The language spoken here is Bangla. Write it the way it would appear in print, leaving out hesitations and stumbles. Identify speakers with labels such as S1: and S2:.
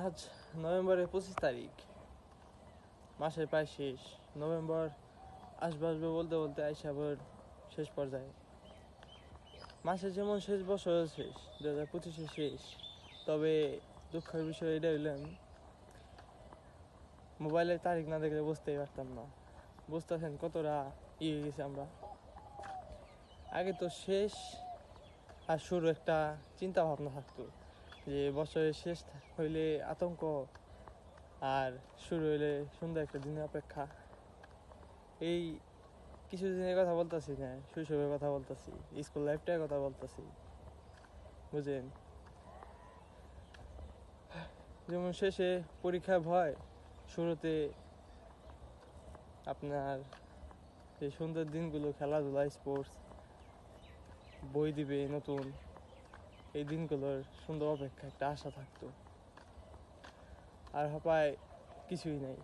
S1: আজ নভেম্বরের 25 তারিখ, মাসের প্রায় শেষ। নভেম্বর আসবে আসবে বলতে বলতে আইসা আবার শেষ পর্যায়ে। মাসের যেমন শেষ, বছর শেষ, 2025 শেষ। তবে দুঃখের বিষয় এটা হইলাম, মোবাইলের তারিখ না দেখলে বুঝতেই পারতাম না। বুঝতেছেন কতটা হয়ে গেছে আমরা। আগে তো শেষ আর শুরু একটা চিন্তা ভাবনা থাকতো, যে বছরের শেষ হইলে আতঙ্ক আর শুরু হইলে সুন্দর একটা দিনের অপেক্ষা। এই কিছু দিনের কথা বলতেছি না, শৈশবের কথা বলতেছি, স্কুল লাইফটার কথা বলতেছি, বুঝেন। যেমন শেষে পরীক্ষা ভয়, শুরুতে আপনার এই সুন্দর দিনগুলো, খেলাধুলা, স্পোর্টস, বই দিবে নতুন, এই দিনগুলোর সুন্দর অপেক্ষা, একটা আশা থাকতো। আর হপায় কিছুই নাই।